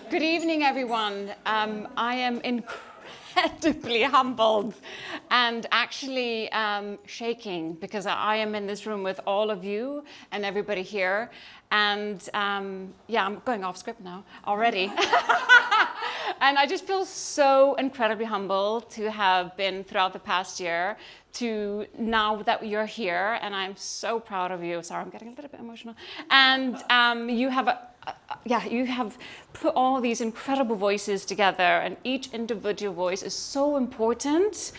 Good evening, everyone. I am incredibly humbled and actually shaking because I am in this room with all of you and everybody here. And yeah, I'm going off script now already. And I just feel so incredibly humbled to have been throughout the past year to now that you're here, and I'm so proud of you. Sorry, I'm getting a little bit emotional. And you have put all these incredible voices together, and each individual voice is so important.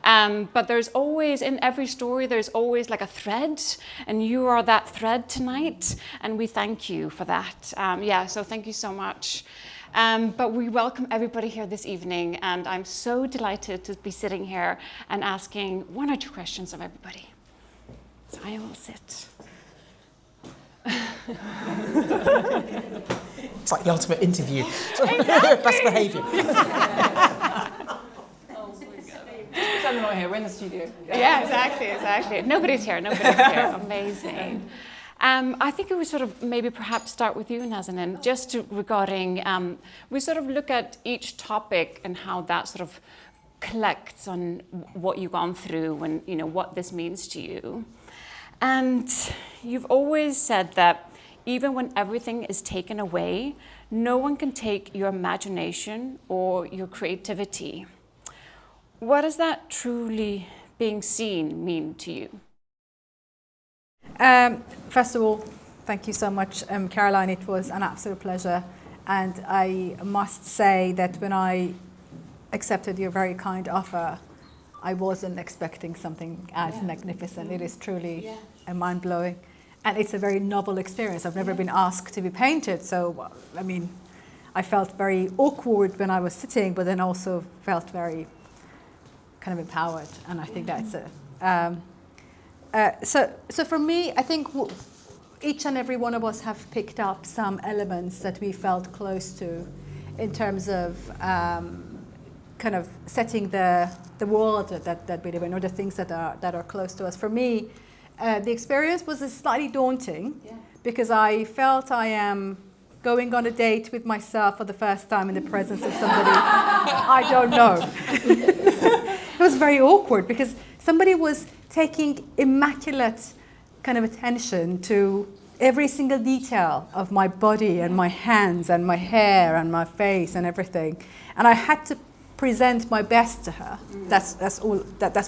But there's always, in every story, there's always like a thread, and you are that thread tonight, and we thank you for that. So thank you so much. But we welcome everybody here this evening, and I'm so delighted to be sitting here and asking one or two questions of everybody. So I will sit. It's like the ultimate interview. Exactly. Best behaviour. Pretend we're not here, we're in the studio. Yeah, exactly. Nobody's here. Amazing. I think we would sort of maybe perhaps start with you, Nazanin, just regarding, we sort of look at each topic and how that sort of collects on what you've gone through and, you know, what this means to you. And you've always said that even when everything is taken away, no one can take your imagination or your creativity. What does that truly being seen mean to you? First of all, thank you so much, Caroline. It was an absolute pleasure. And I must say that when I accepted your very kind offer, I wasn't expecting something as magnificent. It is truly mind-blowing. And it's a very novel experience. I've never been asked to be painted. So, I mean, I felt very awkward when I was sitting, but then also felt very kind of empowered. And I think that's it. So for me, I think each and every one of us have picked up some elements that we felt close to in terms of kind of setting the world that we live in, or the things that are close to us. For me, the experience was slightly daunting because I felt I am going on a date with myself for the first time in the presence of somebody I don't know. It was very awkward because somebody was taking immaculate kind of attention to every single detail of my body and my hands and my hair and my face and everything. And I had to present my best to her. That's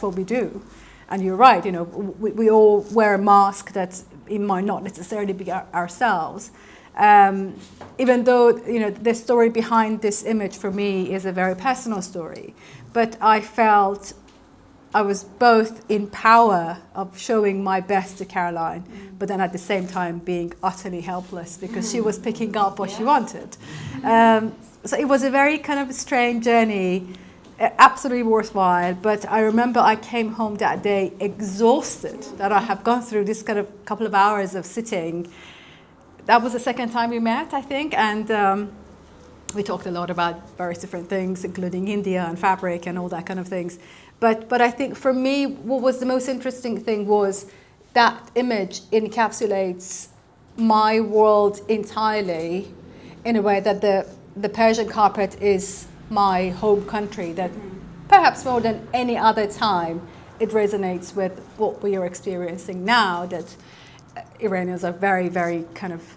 what we do. And you're right, you know, we all wear a mask that it might not necessarily be ourselves. Even though, you know, the story behind this image for me is a very personal story. But I felt I was both in power of showing my best to Caroline, but then at the same time being utterly helpless because she was picking up what she wanted. So it was a very kind of strange journey, absolutely worthwhile. But I remember I came home that day exhausted, that I have gone through this kind of couple of hours of sitting. That was the second time we met, I think, and we talked a lot about various different things, including India and fabric and all that kind of things. But I think for me, what was the most interesting thing was that image encapsulates my world entirely in a way that the Persian carpet is my home country, that perhaps more than any other time, it resonates with what we are experiencing now, that Iranians are very, very kind of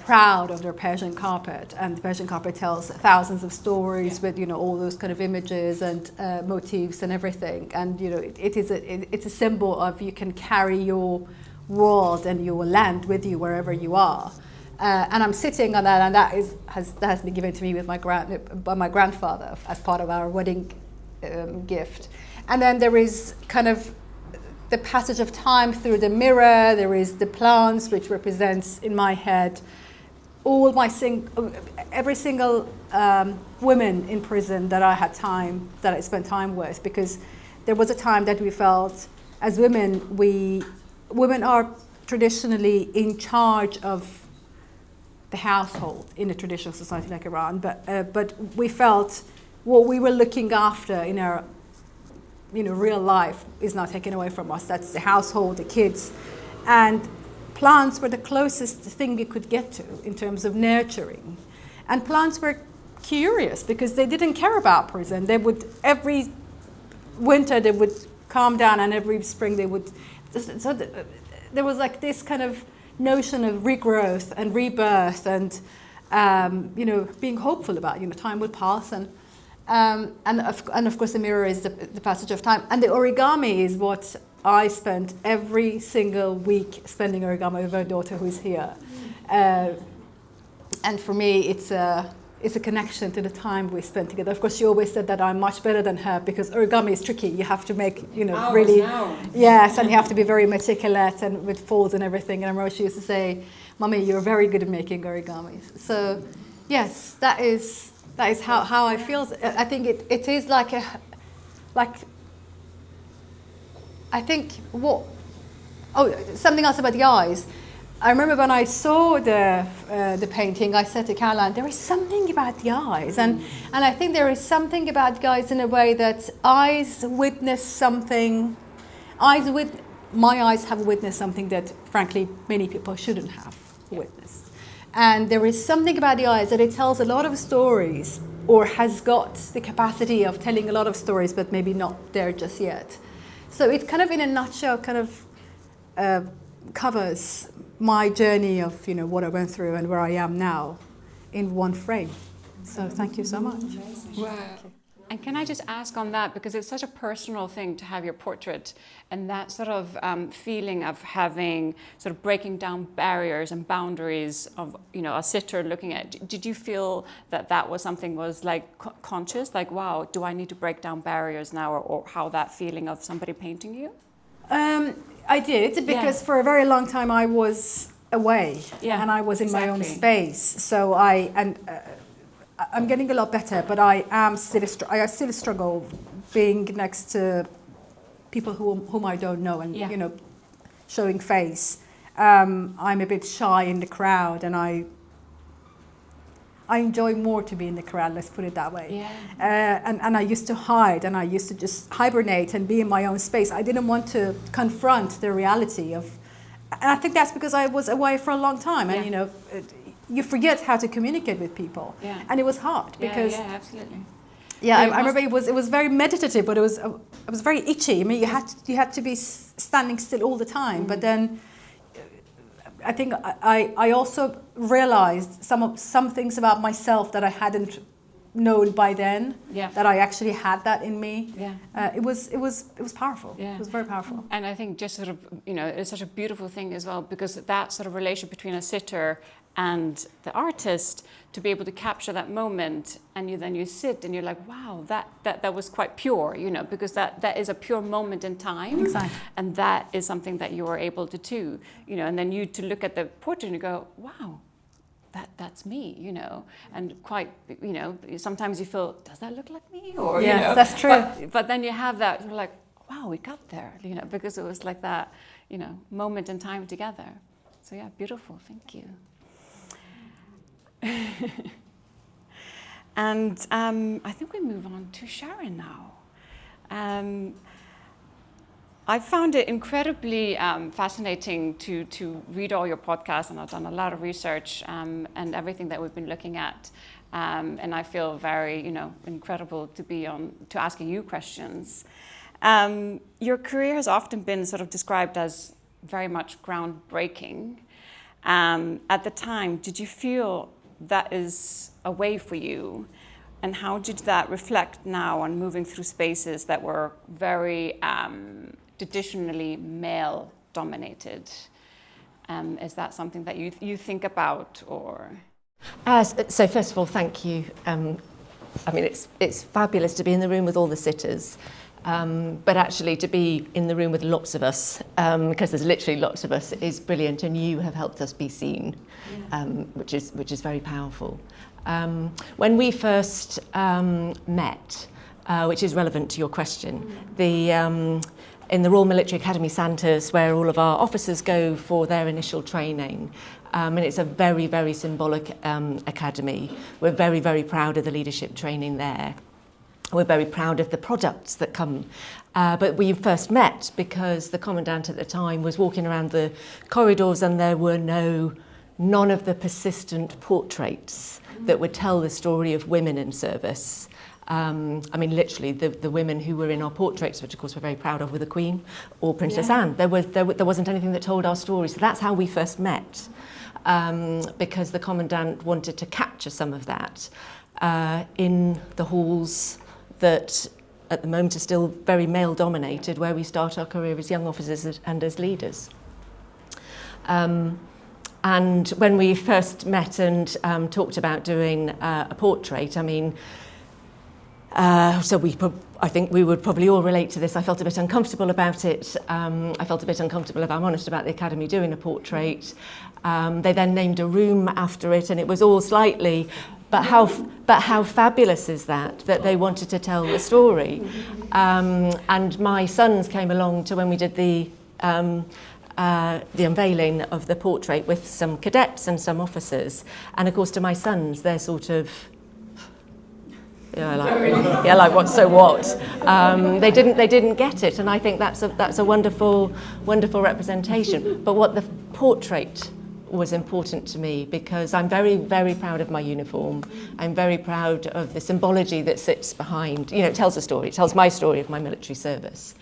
proud of their Persian carpet, and the Persian carpet tells thousands of stories with, you know, all those kind of images and motifs and everything. And, you know, it's a symbol of you can carry your world and your land with you wherever you are. And I'm sitting on that, and that has been given to me by my grandfather as part of our wedding gift. And then there is kind of the passage of time through the mirror. There is the plants, which represents in my head all my every single woman in prison that I spent time with, because there was a time that we felt as women are traditionally in charge of the household in a traditional society like Iran, but we felt what we were looking after in our real life is not taken away from us. That's the household, the kids. And plants were the closest thing we could get to in terms of nurturing. And plants were curious because they didn't care about prison. They would, every winter they would calm down, and every spring they would, so there was like this kind of notion of regrowth and rebirth, and being hopeful about time would pass, and of course the mirror is the passage of time, and the origami is what I spent every single week spending origami with our daughter who's here, and for me it's a connection to the time we spent together. Of course, she always said that I'm much better than her because origami is tricky. You have to make, Hours really, now. yes, and you have to be very meticulous and with folds and everything. And I remember she used to say, "Mummy, you're very good at making origamis." So, yes, that is how I feel. I think it is something else about the eyes. I remember when I saw the painting, I said to Caroline, there is something about the eyes. And I think there is something about the eyes in a way that eyes witness something. My eyes have witnessed something that, frankly, many people shouldn't have witnessed. And there is something about the eyes that it tells a lot of stories, or has got the capacity of telling a lot of stories, but maybe not there just yet. So it kind of, in a nutshell, kind of covers my journey of what I went through and where I am now in one frame. So thank you so much. Wow. And can I just ask on that, because it's such a personal thing to have your portrait, and that sort of feeling of having, sort of breaking down barriers and boundaries of, a sitter looking at. Did you feel that was something was like conscious, like, wow, do I need to break down barriers now, or how that feeling of somebody painting you? I did, because for a very long time I was away, and I was in my own space. So I'm getting a lot better, but I still struggle being next to people whom I don't know, and showing face. I'm a bit shy in the crowd, and I enjoy more to be in the crowd, let's put it that way. Yeah. And I used to hide, and I used to just hibernate and be in my own space. I didn't want to confront the reality of, and I think that's because I was away for a long time, and you forget how to communicate with people. Yeah. And it was hard because absolutely. Yeah, I remember it was very meditative, but it was very itchy. I mean, you had to be standing still all the time. But then I think I also realized some things about myself that I hadn't known by then. Yeah. That I actually had that in me. Yeah. It was powerful. Yeah. It was very powerful. And I think just sort of it's such a beautiful thing as well, because that sort of relation between a sitter and the artist, to be able to capture that moment, and then you sit and you're like, wow, that was quite pure, because that is a pure moment in time. Exactly. And that is something that you were able to do, and then you to look at the portrait and you go, wow, that's me, and quite, sometimes you feel, does that look like me? Or that's true. But then you have that, you're like, wow, we got there, because it was like that, moment in time together. So yeah, beautiful, thank you. And I think we move on to Sharon now. I found it incredibly fascinating to read all your podcasts, and I've done a lot of research and everything that we've been looking at. And I feel very, incredible to be on to asking you questions. Your career has often been sort of described as very much groundbreaking. At the time, did you feel that is a way for you? And how did that reflect now on moving through spaces that were very traditionally male dominated? Is that something that you think about, or? So first of all, thank you. I mean, it's fabulous to be in the room with all the sitters, but actually to be in the room with lots of us, because there's literally lots of us, is brilliant, and you have helped us be seen, which is very powerful. When we first met, which is relevant to your question, in the Royal Military Academy Sandhurst, where all of our officers go for their initial training, and it's a very, very symbolic academy. We're very, very proud of the leadership training there. We're very proud of the products that come. But we first met because the commandant at the time was walking around the corridors and there were no none of the persistent portraits that would tell the story of women in service. I mean, literally, the women who were in our portraits, which of course we're very proud of, were the Queen or Princess Anne. There wasn't anything that told our story. So that's how we first met, because the Commandant wanted to capture some of that in the halls that at the moment are still very male-dominated, where we start our career as young officers and as leaders. And when we first met and talked about doing a portrait, I mean, I think we would probably all relate to this. I felt a bit uncomfortable about it. I felt a bit uncomfortable, if I'm honest, about the Academy doing a portrait. They then named a room after it, and it was all slightly, but how fabulous is that they wanted to tell the story. And my sons came along to when we did the unveiling of the portrait with some cadets and some officers. And of course, to my sons, they're sort of, like what? So what? They didn't get it, and I think that's a wonderful representation. But what the portrait was important to me, because I'm very, very proud of my uniform. I'm very proud of the symbology that sits behind. You know, it tells a story. It tells my story of my military service.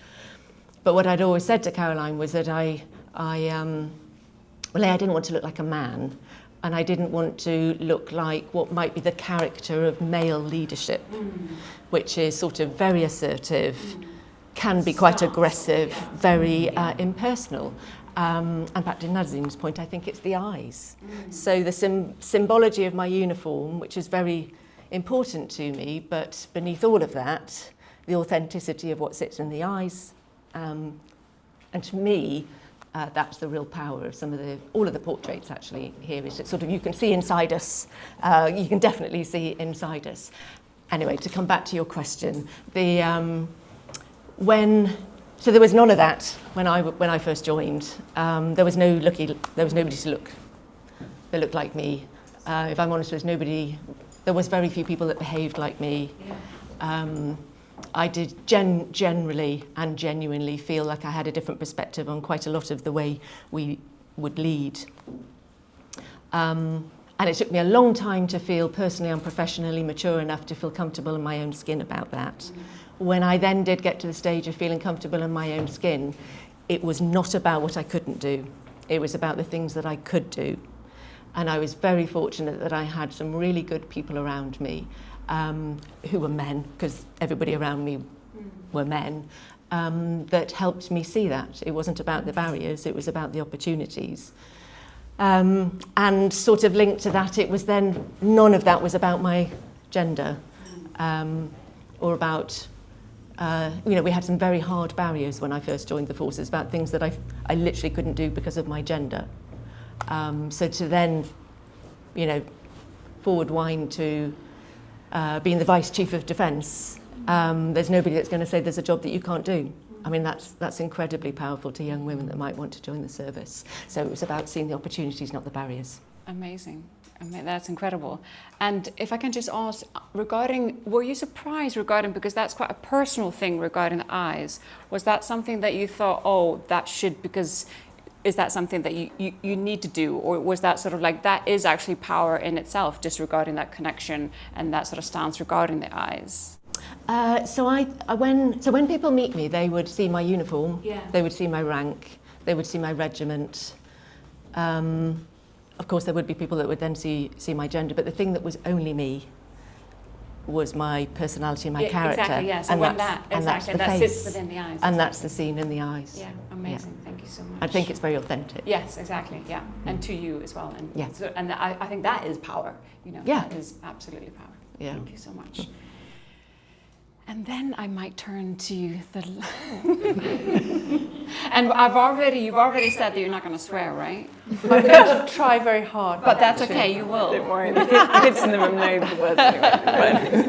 But what I'd always said to Caroline was that I didn't want to look like a man. And I didn't want to look like what might be the character of male leadership, which is sort of very assertive, can be quite aggressive, very impersonal. And back to Nazanin's point, I think it's the eyes. So the symbology of my uniform, which is very important to me, but beneath all of that, the authenticity of what sits in the eyes. And to me, that's the real power of all of the portraits actually here, is that sort of you can see inside us. You can definitely see inside us. Anyway, to come back to your question, so there was none of that when I first joined. There was nobody that looked like me. If I'm honest, there was very few people that behaved like me. I did generally and genuinely feel like I had a different perspective on quite a lot of the way we would lead. And it took me a long time to feel personally and professionally mature enough to feel comfortable in my own skin about that. When I then did get to the stage of feeling comfortable in my own skin, it was not about what I couldn't do. It was about the things that I could do. And I was very fortunate that I had some really good people around me, who were men, because everybody around me were men, that helped me see that. It wasn't about the barriers, it was about the opportunities. And sort of linked to that, it was then, none of that was about my gender, or about, we had some very hard barriers when I first joined the forces about things that I literally couldn't do because of my gender. So to then, forward wind to being the Vice Chief of Defence, there's nobody that's going to say there's a job that you can't do. I mean, that's incredibly powerful to young women that might want to join the service. So it was about seeing the opportunities, not the barriers. Amazing. I mean, that's incredible. And if I can just ask, were you surprised because that's quite a personal thing regarding the eyes. Was that something that you thought, is that something that you need to do? Or was that sort of like, that is actually power in itself, just regarding that connection and that sort of stance regarding the eyes? When people meet me, they would see my uniform, they would see my rank, they would see my regiment. Of course, there would be people that would then see my gender, but the thing that was only me was my personality, my character. Exactly, yeah. So and that's the face, sits within the eyes. And that's the scene in the eyes. Yeah, amazing. Yeah. Thank you so much. I think it's very authentic. Yes, exactly. Yeah, and to you as well. And I think that is power. That is absolutely power. Yeah. Thank you so much. And then I might turn to the. And you've already said that you're not going to swear, right? I'm going to try very hard. But that's okay, you will. Don't worry, the kids in the room know the words anyway.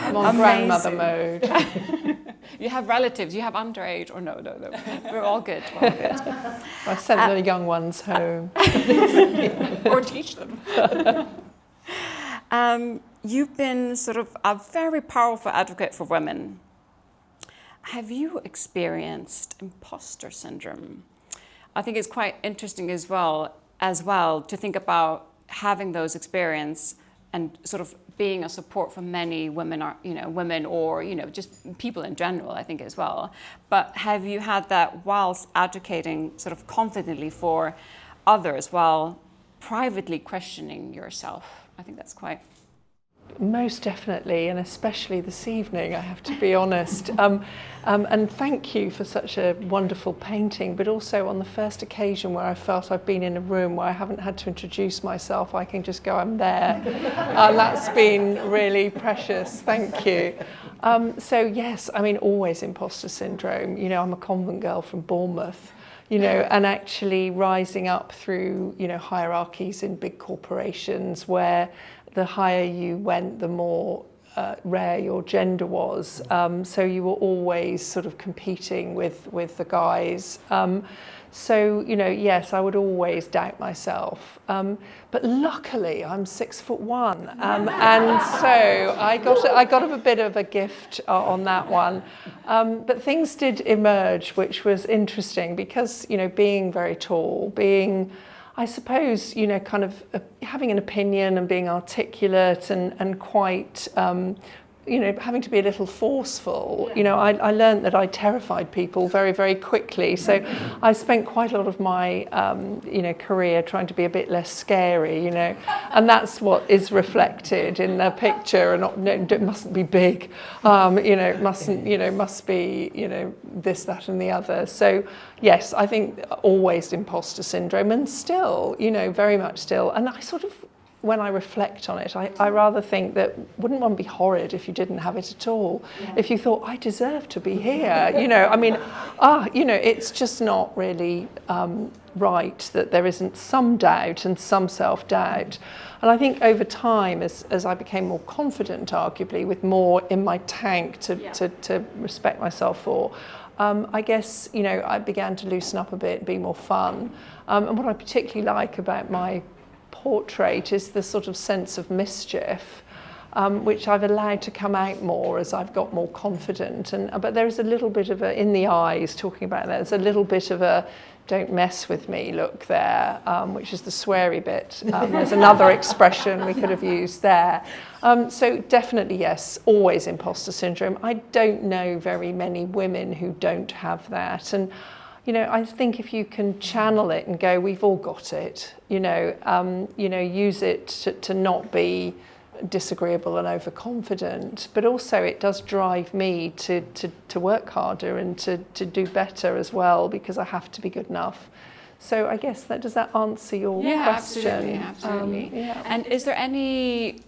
I'm on grandmother mode. You have relatives, you have underage, or no. We're all good. I sent the young ones home. Or teach them. You've been sort of a very powerful advocate for women. Have you experienced imposter syndrome? I think it's quite interesting as well. as well, to think about having those experience and sort of being a support for many women, women or, just people in general, I think as well. But have you had that whilst advocating sort of confidently for others while privately questioning yourself? I think that's quite... Most definitely, and especially this evening, I have to be honest. And thank you for such a wonderful painting, but also on the first occasion where I felt I've been in a room where I haven't had to introduce myself, I can just go, I'm there. And that's been really precious, thank you. So yes, I mean, always imposter syndrome. I'm a convent girl from Bournemouth, and actually rising up through, hierarchies in big corporations where the higher you went, the more rare your gender was. So you were always sort of competing with the guys. So, yes, I would always doubt myself. But luckily, I'm 6'1", and so I got a bit of a gift on that one. But things did emerge, which was interesting because, being very tall, I suppose, kind of having an opinion and being articulate and quite, having to be a little forceful. I learned that I terrified people very, very quickly. So I spent quite a lot of my, career trying to be a bit less scary, and that's what is reflected in the picture. And it mustn't be big, it must be, this, that, and the other. So yes, I think always imposter syndrome, and still, very much still. And I sort of, when I reflect on it, I rather think that wouldn't one be horrid if you didn't have it at all? Yeah. If you thought, I deserve to be here, it's just not really right that there isn't some doubt and some self-doubt. And I think over time, as I became more confident, arguably, with more in my tank to respect myself for, I guess, I began to loosen up a bit, be more fun. And what I particularly like about my portrait is the sort of sense of mischief, which I've allowed to come out more as I've got more confident. But there is a little bit of a, in the eyes, talking about that, there's a little bit of a don't mess with me look there, which is the sweary bit. There's another expression we could have used there. So definitely, yes, always imposter syndrome. I don't know very many women who don't have that. And I think if you can channel it and go, we've all got it, use it to not be disagreeable and overconfident, but also it does drive me to work harder and to do better as well, because I have to be good enough. So I guess does that answer your question? Absolutely. And is there any,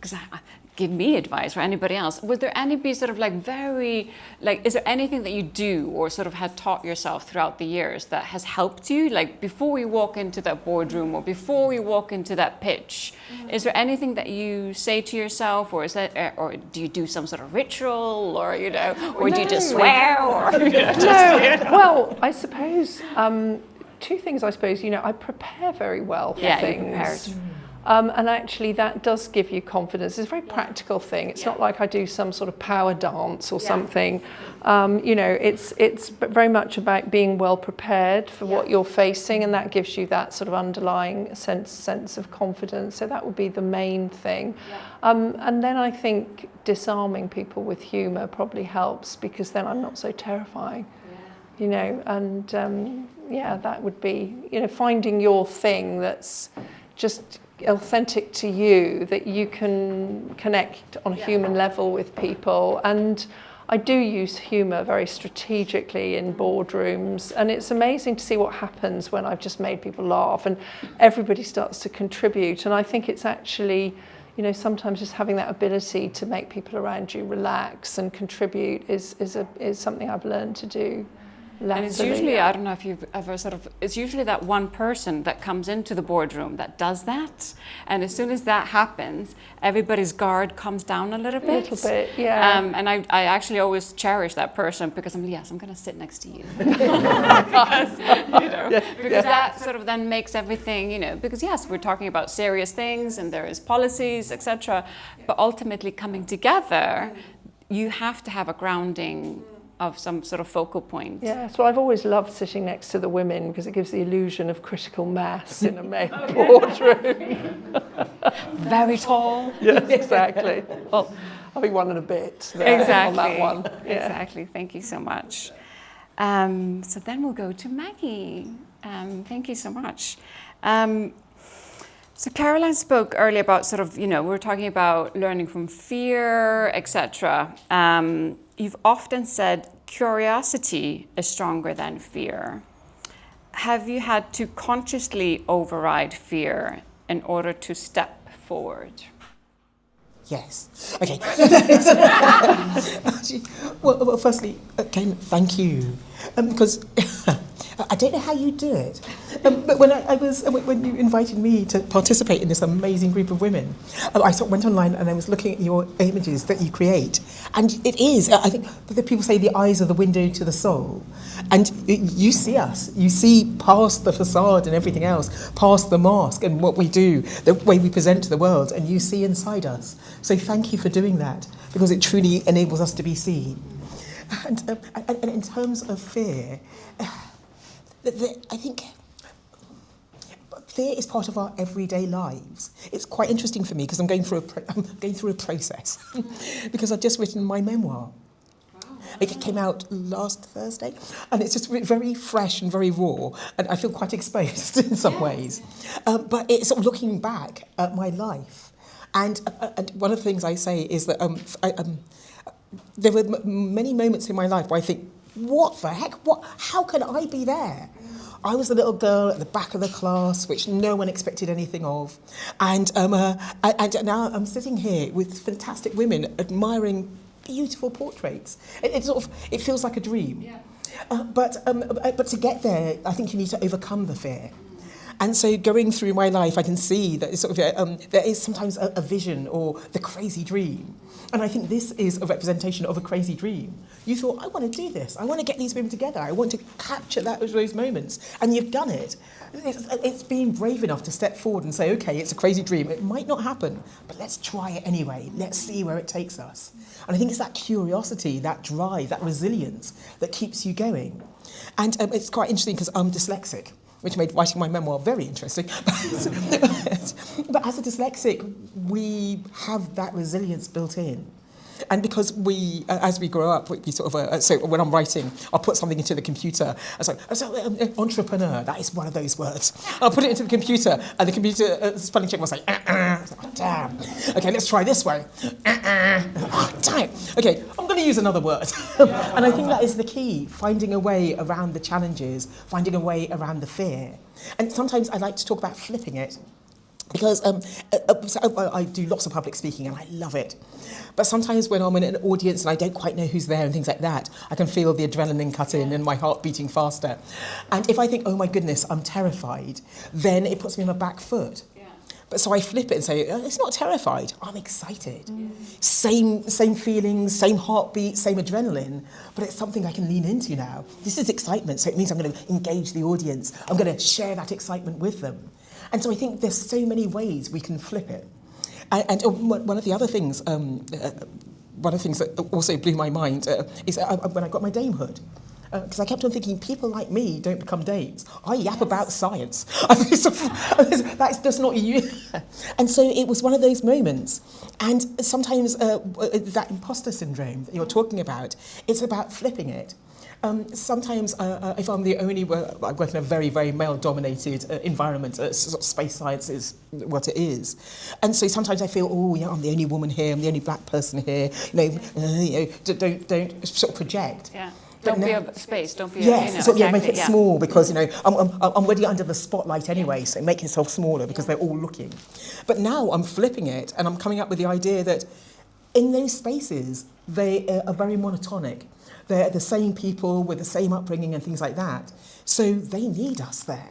give me advice or anybody else, would there be sort of is there anything that you do or sort of had taught yourself throughout the years that has helped you, like before we walk into that boardroom or before we walk into that pitch? Is there anything that you say to yourself, or is that, or do you do some sort of ritual, or or do you just swear, or Well, I suppose two things. I suppose I prepare very well for things. And actually that does give you confidence. It's a very practical thing. It's not like I do some sort of power dance or something. It's very much about being well prepared for what you're facing, and that gives you that sort of underlying sense of confidence. So that would be the main thing. And then I think disarming people with humour probably helps, because then I'm not so terrifying. That would be, finding your thing that's just authentic to you, that you can connect on a human level with people. And I do use humour very strategically in boardrooms, and it's amazing to see what happens when I've just made people laugh and everybody starts to contribute. And I think it's actually, sometimes just having that ability to make people around you relax and contribute is something I've learned to do. And it's usually, I don't know if you've ever it's usually that one person that comes into the boardroom that does that. And as soon as that happens, everybody's guard comes down a little bit. A little bit, yeah. And I actually always cherish that person, because I'm going to sit next to you. because that sort of then makes everything, because yes, we're talking about serious things and there is policies, etc. But ultimately coming together, you have to have a grounding of some sort of focal point. Yes, well, I've always loved sitting next to the women because it gives the illusion of critical mass in a male boardroom. Very tall. Yes, exactly. Well, I'll be one and a bit there on that one. Yeah. Exactly. Thank you so much. So then we'll go to Maggie. Thank you so much. So Caroline spoke earlier about sort of, we were talking about learning from fear, etc. You've often said curiosity is stronger than fear. Have you had to consciously override fear in order to step forward? Yes. Okay. well, firstly, again, thank you. Because I don't know how you do it. But when you invited me to participate in this amazing group of women, I sort of went online and I was looking at your images that you create. And it is, I think, the people say the eyes are the window to the soul. And you see us. You see past the facade and everything else, past the mask and what we do, the way we present to the world, and you see inside us. So thank you for doing that, because it truly enables us to be seen. And in terms of fear, I think fear is part of our everyday lives. It's quite interesting for me because I'm going through a process because I've just written my memoir. It came out last Thursday, and it's just very fresh and very raw, and I feel quite exposed in some ways. But it's sort of looking back at my life, and one of the things I say is that there were many moments in my life where I think, what the heck? How can I be there? I was the little girl at the back of the class, which no one expected anything of, and now I'm sitting here with fantastic women admiring beautiful portraits. It feels like a dream. Yeah. But to get there, I think you need to overcome the fear. And so going through my life, I can see that there is sometimes a vision or the crazy dream. And I think this is a representation of a crazy dream. You thought, I want to do this. I want to get these women together. I want to capture those moments. And you've done it. It's being brave enough to step forward and say, okay, it's a crazy dream. It might not happen, but let's try it anyway. Let's see where it takes us. And I think it's that curiosity, that drive, that resilience that keeps you going. And it's quite interesting because I'm dyslexic, which made writing my memoir very interesting. But as a dyslexic, we have that resilience built in. And because as we grow up, we sort of, so when I'm writing, I'll put something into the computer. Entrepreneur, that is one of those words. I'll put it into the computer, and the computer spelling check will say, oh, damn. Okay, let's try this way. Oh, damn. Okay, I'm going to use another word. And I think that is the key, finding a way around the challenges, finding a way around the fear. And sometimes I like to talk about flipping it. Because I do lots of public speaking and I love it. But sometimes when I'm in an audience and I don't quite know who's there and things like that, I can feel the adrenaline cut in and my heart beating faster. And if I think, oh my goodness, I'm terrified, then it puts me on the back foot. Yeah. But so I flip it and say, it's not terrified, I'm excited. Same feelings, same heartbeat, same adrenaline, but it's something I can lean into now. This is excitement, so it means I'm going to engage the audience. I'm going to share that excitement with them. And so I think there's so many ways we can flip it. And one of the other things, that also blew my mind is when I got my damehood. Because I kept on thinking, people like me don't become dames. I yap about science. That's not you. And so it was one of those moments. And sometimes that imposter syndrome that you're talking about, it's about flipping it. Sometimes, if I'm the only, I work in a very, very male-dominated environment. Sort of space science is what it is, and so sometimes I feel, I'm the only woman here. I'm the only black person here. Don't sort of project. Yeah. Don't be a space. Don't be. Yes. Make it small because I'm already under the spotlight anyway. So make yourself smaller because they're all looking. But now I'm flipping it, and I'm coming up with the idea that in those spaces they are very monotonic. They're the same people with the same upbringing and things like that. So they need us there.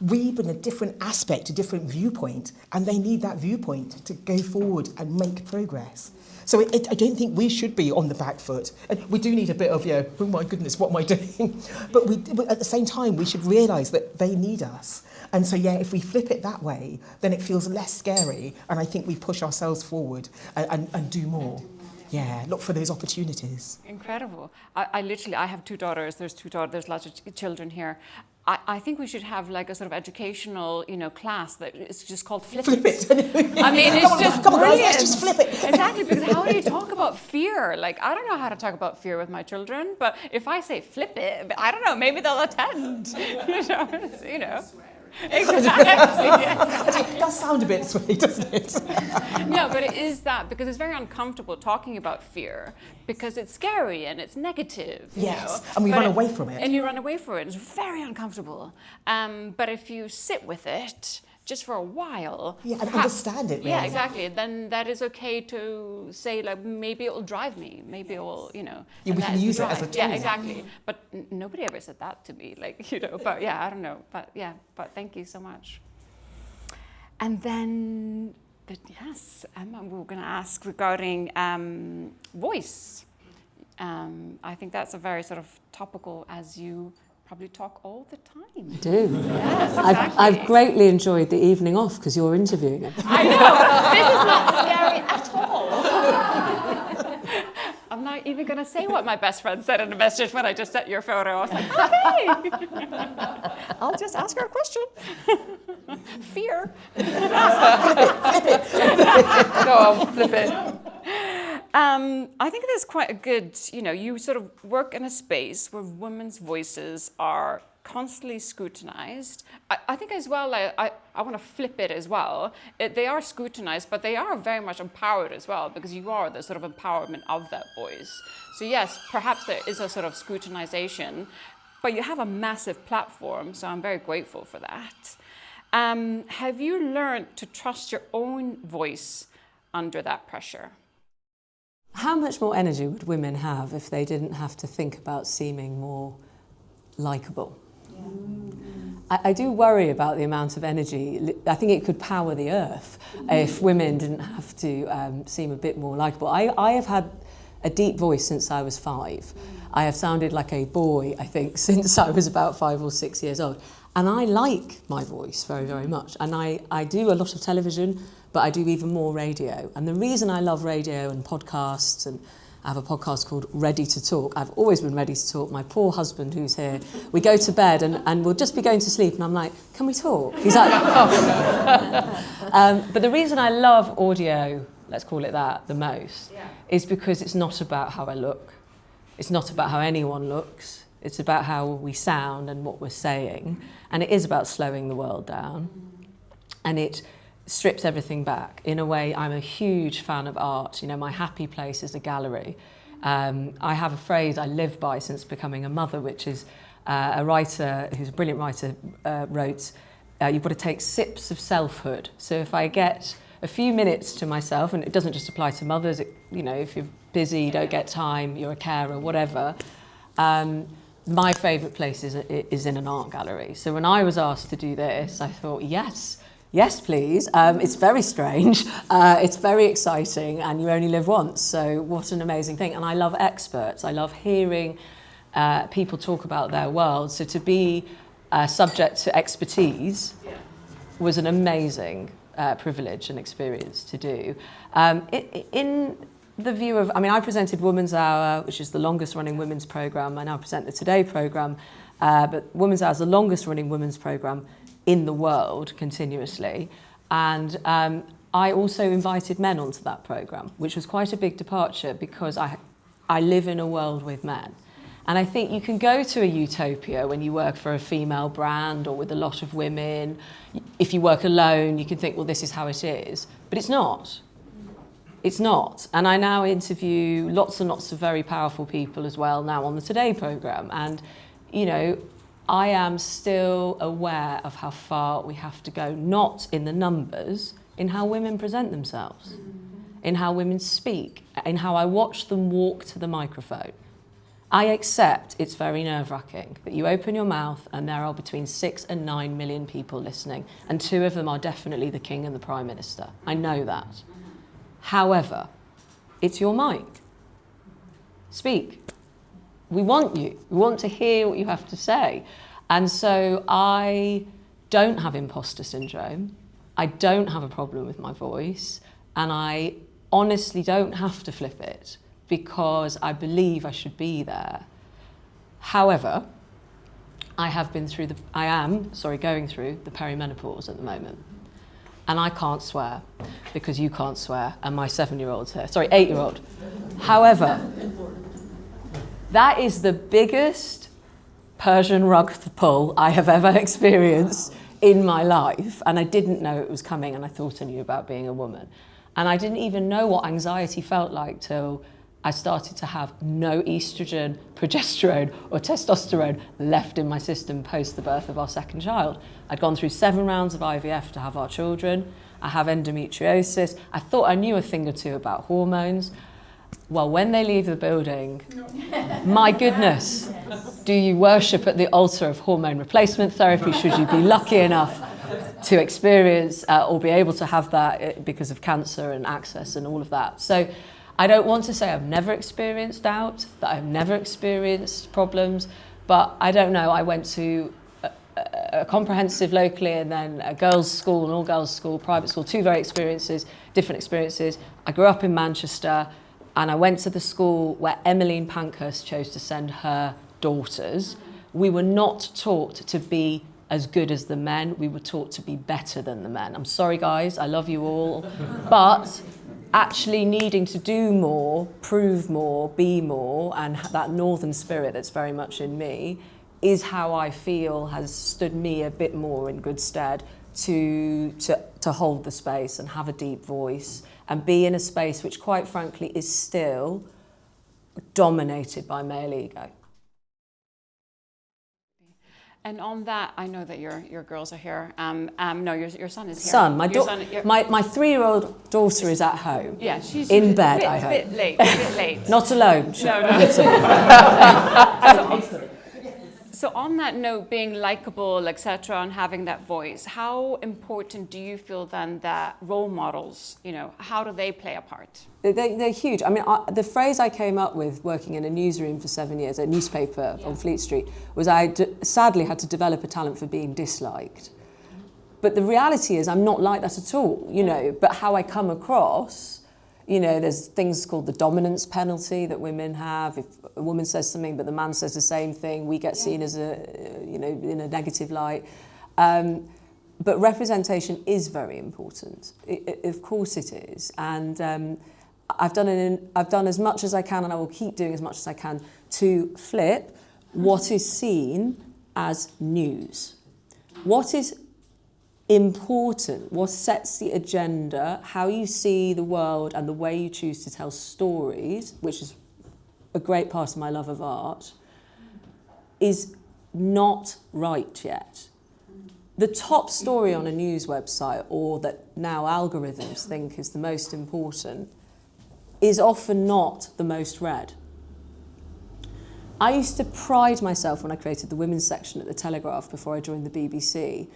We bring a different aspect, a different viewpoint, and they need that viewpoint to go forward and make progress. So I don't think we should be on the back foot. And we do need a bit of, oh my goodness, what am I doing? But at the same time, we should realise that they need us. And so, if we flip it that way, then it feels less scary, and I think we push ourselves forward and do more. Yeah, look for those opportunities. Incredible. I literally, I have two daughters. There's lots of children here. I think we should have like a sort of educational, class that is just called Flip It. I mean, it's just come on, guys, brilliant. let's just flip it. Exactly, because how do you talk about fear? Like, I don't know how to talk about fear with my children, but if I say flip it, I don't know, maybe they'll attend. Exactly. It does sound a bit sweet, doesn't it? No, but it is that, because it's very uncomfortable talking about fear because it's scary and it's negative. Yes, and we run away from it. And you run away from it. It's very uncomfortable. But if you sit with it just for a while. Yeah, and understand it, really. Yeah, exactly. Then that is okay to say, like, maybe it will drive me. Maybe it will, Yeah, we can use it as a tool. Yeah, exactly. But nobody ever said that to me, like, but yeah, I don't know. But yeah, but thank you so much. And then, yes, Emma, we were going to ask regarding voice. I think that's a very sort of topical, as you probably talk all the time. I do. Yes, exactly. I've greatly enjoyed the evening off because you're interviewing him. I know, this is not scary at all. I'm not even going to say what my best friend said in a message when I just sent your photo. I was like, okay, I'll just ask her a question. Fear. Go on, flip it. I think there's quite a good, you sort of work in a space where women's voices are constantly scrutinized. I think as well, I want to flip it as well. They are scrutinized, but they are very much empowered as well, because you are the sort of empowerment of that voice. So yes, perhaps there is a sort of scrutinization, but you have a massive platform, so I'm very grateful for that. Have you learned to trust your own voice under that pressure? How much more energy would women have if they didn't have to think about seeming more likeable? Yeah. I do worry about the amount of energy. I think it could power the earth if women didn't have to seem a bit more likeable. I have had a deep voice since I was 5. I have sounded like a boy, I think, since I was about 5 or 6 years old. And I like my voice very, very much. And I do a lot of television, but I do even more radio. And the reason I love radio and podcasts, and I have a podcast called Ready to Talk. I've always been ready to talk. My poor husband, who's here, we go to bed and we'll just be going to sleep. And I'm like, can we talk? He's like, oh. But the reason I love audio, let's call it that, the most, is because it's not about how I look. It's not about how anyone looks. It's about how we sound and what we're saying. And it is about slowing the world down. And it strips everything back. In a way, I'm a huge fan of art. My happy place is a gallery. I have a phrase I live by since becoming a mother, which is a writer, who's a brilliant writer, wrote, you've got to take sips of selfhood. So if I get a few minutes to myself, and it doesn't just apply to mothers, if you're busy, you don't get time, you're a carer, whatever, my favourite place is in an art gallery. So when I was asked to do this, I thought, yes, please. It's very strange. It's very exciting, and you only live once. So what an amazing thing. And I love experts. I love hearing people talk about their world. So to be subject to expertise was an amazing privilege and experience to do. In the view of, I presented Women's Hour, which is the longest running women's programme. I now present the Today programme, but Women's Hour is the longest running women's programme in the world continuously. And I also invited men onto that programme, which was quite a big departure because I live in a world with men. And I think you can go to a utopia when you work for a female brand or with a lot of women. If you work alone, you can think, well, this is how it is. But it's not. It's not. And I now interview lots and lots of very powerful people as well now on the Today programme. And, I am still aware of how far we have to go, not in the numbers, in how women present themselves, in how women speak, in how I watch them walk to the microphone. I accept it's very nerve-wracking that you open your mouth and there are between 6 and 9 million people listening, and 2 of them are definitely the King and the Prime Minister. I know that. However, it's your mic. Speak. We want you. We want to hear what you have to say. And so I don't have imposter syndrome. I don't have a problem with my voice. And I honestly don't have to flip it because I believe I should be there. However, I am going through the perimenopause at the moment. And I can't swear because you can't swear and my 7-year-old's here. Sorry, 8-year-old. However, that is the biggest Persian rug pull I have ever experienced in my life. And I didn't know it was coming, and I thought I knew about being a woman. And I didn't even know what anxiety felt like till I started to have no estrogen, progesterone or testosterone left in my system post the birth of our second child. I'd gone through 7 rounds of IVF to have our children. I have endometriosis. I thought I knew a thing or two about hormones. Well, when they leave the building, my goodness, do you worship at the altar of hormone replacement therapy? Should you be lucky enough to experience or be able to have that because of cancer and access and all of that? So I don't want to say I've never experienced doubt, that I've never experienced problems, but I don't know. I went to a comprehensive locally and then a girls' school, an all-girls school, private school, 2 very different experiences. I grew up in Manchester and I went to the school where Emmeline Pankhurst chose to send her daughters. We were not taught to be as good as the men. We were taught to be better than the men. I'm sorry, guys, I love you all, but actually needing to do more, prove more, be more, and that northern spirit that's very much in me is how I feel has stood me a bit more in good stead to hold the space and have a deep voice and be in a space which, quite frankly, is still dominated by male ego. And on that, I know that your girls are here. No, your son is here. Son, my 3-year-old daughter is at home. Yeah, she's in bed. I hope. Bit late. Not alone. No. So on that note, being likable, etc., and having that voice, how important do you feel then that role models, how do they play a part? They're huge. I mean, the phrase I came up with working in a newsroom for 7 years, a newspaper on Fleet Street, was I sadly had to develop a talent for being disliked. But the reality is I'm not like that at all, but how I come across, there's things called the dominance penalty that women have. If a woman says something but the man says the same thing, we get seen as in a negative light. But representation is very important. Of course it is. And I've done as much as I can, and I will keep doing as much as I can to flip what is seen as news. What is important, what sets the agenda, how you see the world and the way you choose to tell stories, which is a great part of my love of art, is not right yet. The top story on a news website, or that now algorithms think is the most important, is often not the most read. I used to pride myself when I created the women's section at the Telegraph before I joined the BBC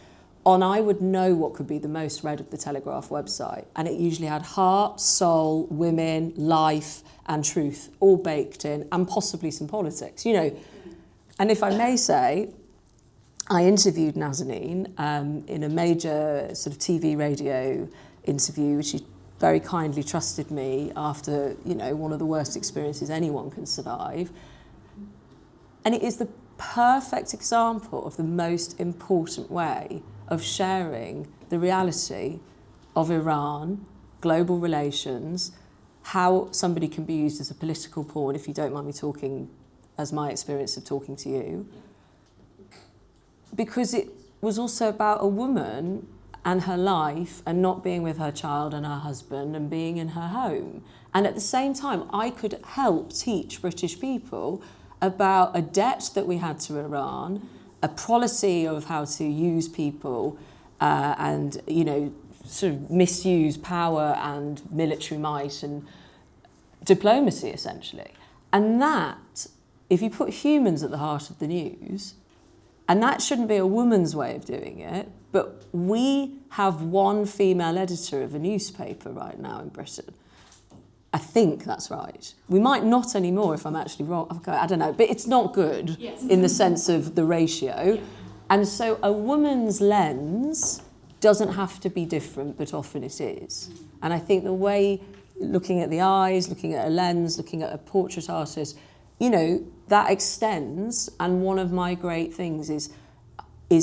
on I would know what could be the most read of the Telegraph website. And it usually had heart, soul, women, life and truth all baked in, and possibly some politics, And if I may say, I interviewed Nazanin in a major sort of TV radio interview. She very kindly trusted me after, one of the worst experiences anyone can survive. And it is the perfect example of the most important way of sharing the reality of Iran, global relations, how somebody can be used as a political pawn, if you don't mind me talking as my experience of talking to you. Because it was also about a woman and her life and not being with her child and her husband and being in her home. And at the same time, I could help teach British people about a debt that we had to Iran, a policy of how to use people and, sort of misuse power and military might and diplomacy, essentially. And that, if you put humans at the heart of the news, and that shouldn't be a woman's way of doing it, but we have one female editor of a newspaper right now in Britain. I think that's right. We might not anymore if I'm actually wrong. Okay, I don't know, but it's not good in the sense of the ratio. And so a woman's lens doesn't have to be different, but often it is. And I think the way looking at the eyes, looking at a lens, looking at a portrait artist, you know, that extends. And one of my great things is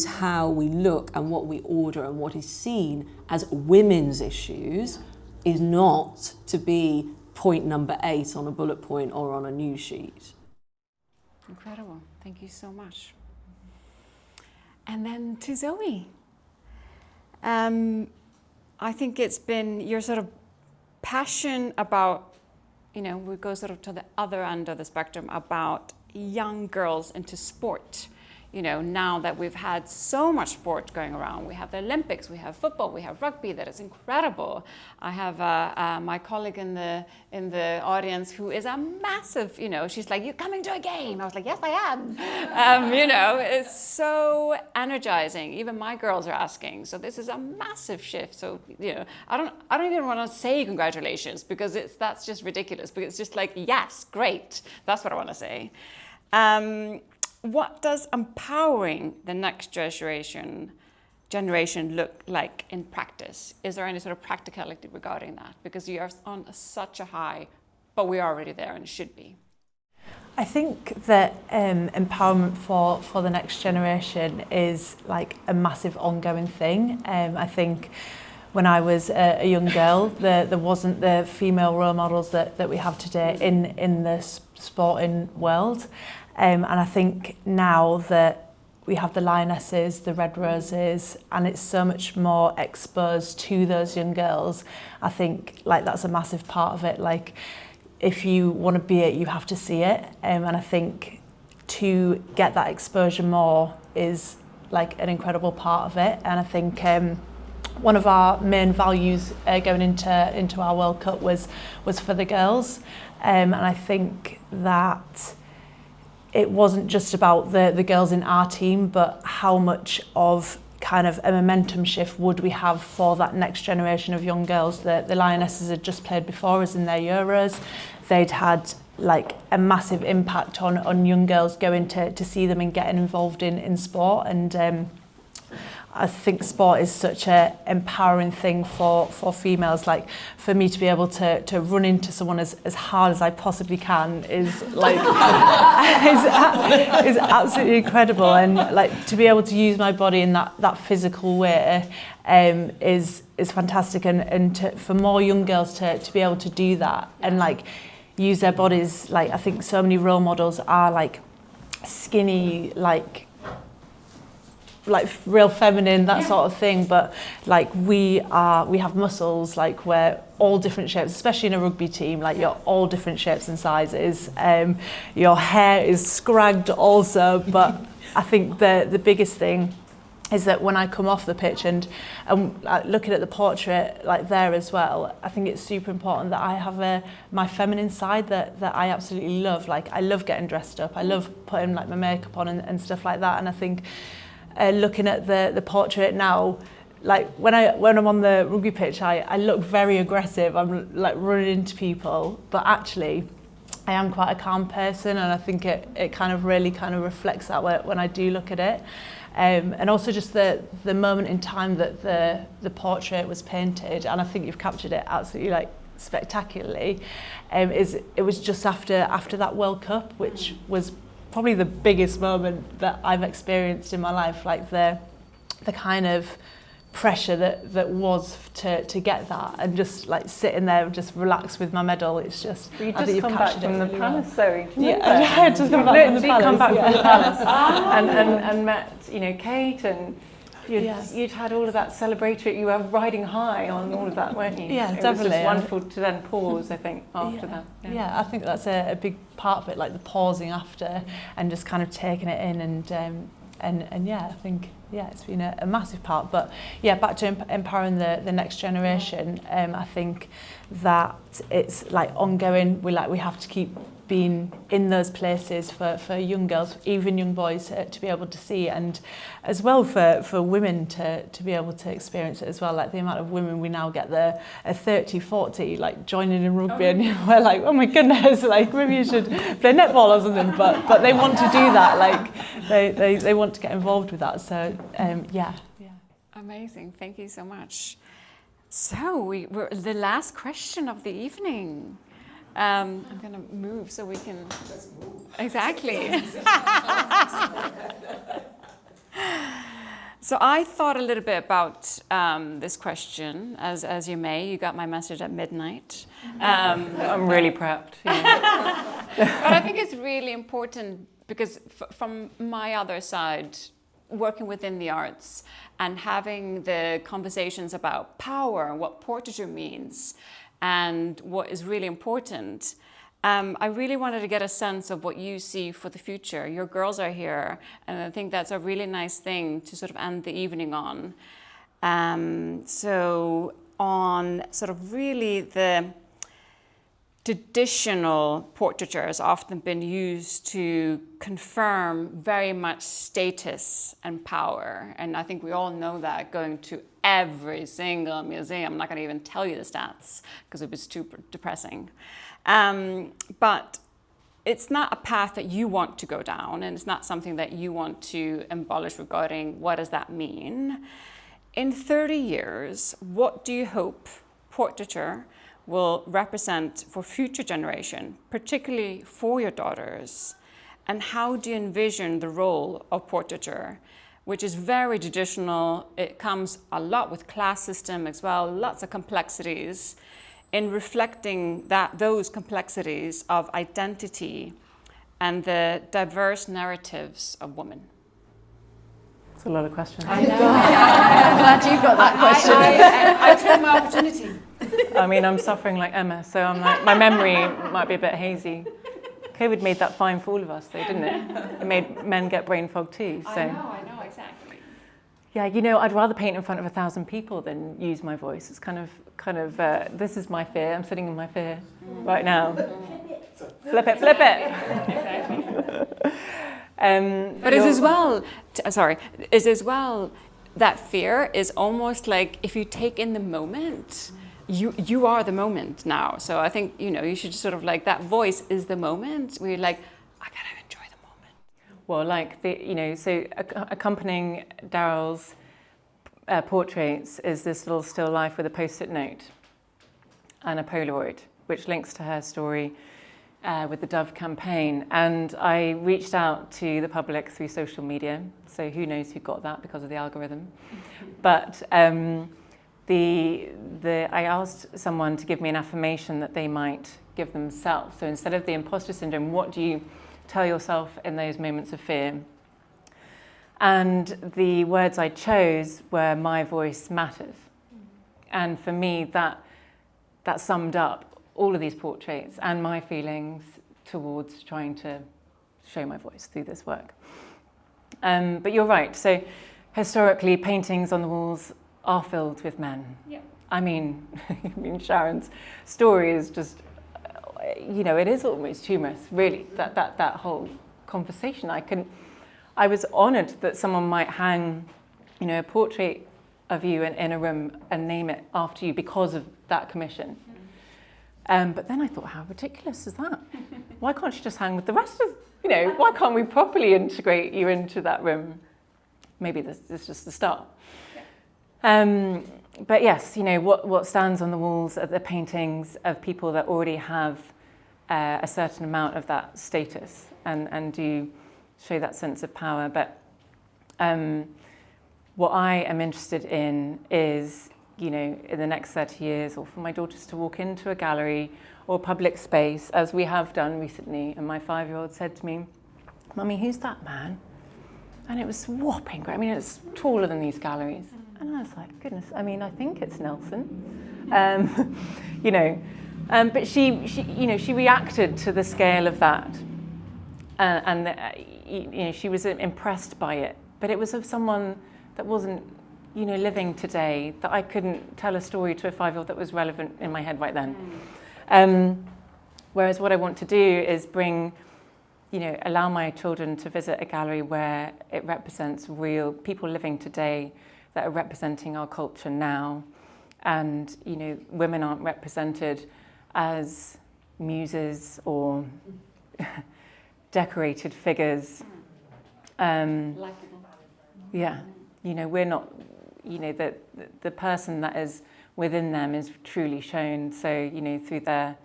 how we look and what we order and what is seen as women's issues is not to be point number 8 on a bullet point or on a news sheet. Incredible. Thank you so much. And then to Zoe. I think it's been your sort of passion about, you know, we go sort of to the other end of the spectrum about young girls into sport. You know, now that we've had so much sport going around, we have the Olympics, we have football, we have rugby, that is incredible. I have my colleague in the audience who is a massive, you know, she's like, "You're coming to a game?" I was like, "Yes, I am." You know, it's so energizing. Even my girls are asking. So this is a massive shift. So, you know, I don't even want to say congratulations because that's just ridiculous. Because it's just like, yes, great. That's what I want to say. What does empowering the next generation look like in practice? Is there any sort of practicality regarding that? Because you are on such a high, but we are already there and should be. I think that empowerment for the next generation is like a massive ongoing thing. I think when I was a young girl, there wasn't the female role models that we have today in the sporting world. And I think now that we have the Lionesses, the Red Roses, and it's so much more exposed to those young girls, I think like that's a massive part of it. Like if you want to be it, you have to see it. And I think to get that exposure more is like an incredible part of it. And I think one of our main values going into our World Cup was for the girls. And I think that it wasn't just about the girls in our team, but how much of kind of a momentum shift would we have for that next generation of young girls. The Lionesses had just played before us in their Euros. They'd had like a massive impact on young girls going to see them and getting involved in sport. And I think sport is such an empowering thing for females. Like for me to be able to run into someone as hard as I possibly can is like is absolutely incredible. And like to be able to use my body in that physical way is fantastic. And for more young girls to be able to do that and like use their bodies. Like I think so many role models are like skinny, like real feminine, that sort of thing, but like we have muscles, like we're all different shapes, especially in a rugby team, like you're all different shapes and sizes. Your hair is scragged also, but I think the biggest thing is that when I come off the pitch and looking at the portrait like there as well, I think it's super important that I have my feminine side that I absolutely love. Like I love getting dressed up, I love putting like my makeup on and stuff like that. And I think looking at the portrait now, like when I'm on the rugby pitch, I look very aggressive. I'm like running into people, but actually I am quite a calm person, and I think it kind of really kind of reflects that when I do look at it. And also just the moment in time that the portrait was painted, and I think you've captured it absolutely like spectacularly. It was just after that World Cup, which was probably the biggest moment that I've experienced in my life, like the kind of pressure that was to get that, and just like sitting there and just relax with my medal. It's just, you just come back from the palace, Zoe. Yeah, I had just come back from the palace. Come back from the palace and met, you know, Kate, and you'd had all of that celebratory. You were riding high on all of that, weren't you? Yeah, it definitely. It was just wonderful to then pause, I think, after that. Yeah, I think that's a big part of it, like the pausing after and just kind of taking it in, and yeah, I think it's been a massive part. But yeah, back to empowering the next generation. I think that it's like ongoing. We have to keep being in those places for young girls, even young boys, to be able to see, and as well for women to be able to experience it as well. Like the amount of women we now get there at 30, 40, like joining in rugby, and we're like, oh my goodness, like maybe you should play netball or something. But they want to do that. Like they want to get involved with that. So yeah. Amazing. Thank you so much. So we're the last question of the evening. I'm going to move so we can. Exactly. So I thought a little bit about this question, as you may. You got my message at midnight. I'm really prepped. Yeah. But I think it's really important because from my other side, working within the arts and having the conversations about power and what portraiture means and what is really important, I really wanted to get a sense of what you see for the future. Your girls are here, and I think that's a really nice thing to sort of end the evening on. So on sort of really the traditional portraiture has often been used to confirm very much status and power. And I think we all know that going to every single museum. I'm not going to even tell you the stats because it was too depressing. But it's not a path that you want to go down, and it's not something that you want to embellish regarding what does that mean. In 30 years, what do you hope portraiture will represent for future generation, particularly for your daughters? And how do you envision the role of portraiture, which is very traditional? It comes a lot with class system as well, lots of complexities, in reflecting those complexities of identity and the diverse narratives of women? It's a lot of questions. I know. I'm glad you got that question. I took my opportunity. I mean, I'm suffering like Emma, so I'm like, my memory might be a bit hazy. COVID made that fine for all of us, though, didn't it? It made men get brain fog too. So. I know, exactly. Yeah, you know, I'd rather paint in front of 1,000 people than use my voice. It's kind of. This is my fear. I'm sitting in my fear right now. Flip it. Exactly. But is as well that fear is almost like if you take in the moment, you are the moment now. So I think, you should sort of like that voice is the moment where you're like, I gotta enjoy the moment. Well, like so accompanying Daryl's portraits is this little still life with a post-it note and a Polaroid, which links to her story with the Dove campaign. And I reached out to the public through social media, so who knows who got that because of the algorithm. But I asked someone to give me an affirmation that they might give themselves. So instead of the imposter syndrome, what do you tell yourself in those moments of fear? And the words I chose were "my voice matters." And for me, that summed up all of these portraits and my feelings towards trying to show my voice through this work. But you're right. So historically, paintings on the walls are filled with men. Yeah. I mean, Sharon's story is just, it is almost humorous, really, that whole conversation. I was honoured that someone might hang, a portrait of you in a room and name it after you because of that commission. But then I thought, how ridiculous is that? Why can't you just hang with the rest of, why can't we properly integrate you into that room? Maybe this is just the start. But yes, what stands on the walls are the paintings of people that already have a certain amount of that status and do show that sense of power. But what I am interested in is, in the next 30 years, or for my daughters to walk into a gallery or public space, as we have done recently, and my 5-year-old said to me, "Mummy, who's that man?" And it was whopping great. I mean, it's taller than these galleries. And I was like, goodness, I think it's Nelson. But she reacted to the scale of that. She was impressed by it. But it was of someone that wasn't, living today, that I couldn't tell a story to a 5-year-old that was relevant in my head right then. Whereas what I want to do is bring, allow my children to visit a gallery where it represents real people living today that are representing our culture now. And, women aren't represented as muses or decorated figures. Yeah, we're not, the person that is within them is truly shown. So, you know, through their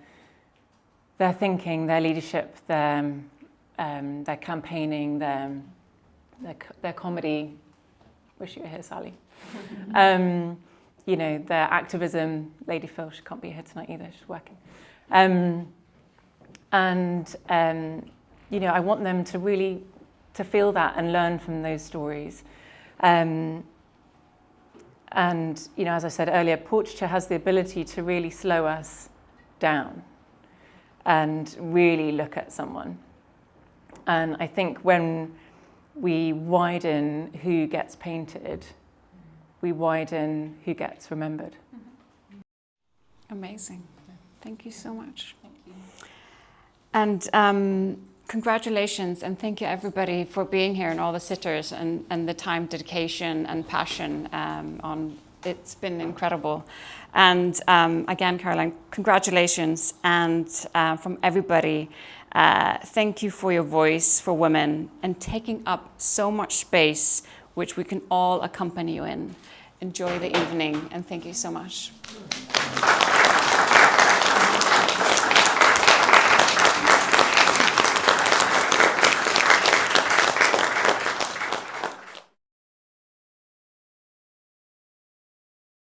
thinking, their leadership, their campaigning, their comedy. Wish you were here, Sally. You know, their activism. Lady Phil, she can't be here tonight either, she's working. You know, I want them to really feel that and learn from those stories. And, you know, as I said earlier, portraiture has the ability to really slow us down and really look at someone. And I think when we widen who gets painted, we widen who gets remembered. Amazing. Thank you so much. Thank you. And congratulations, and thank you everybody for being here, and all the sitters, and the time, dedication and passion it's been incredible. And again, Caroline, congratulations, and from everybody, thank you for your voice for women and taking up so much space, which we can all accompany you in. Enjoy the evening, and thank you so much.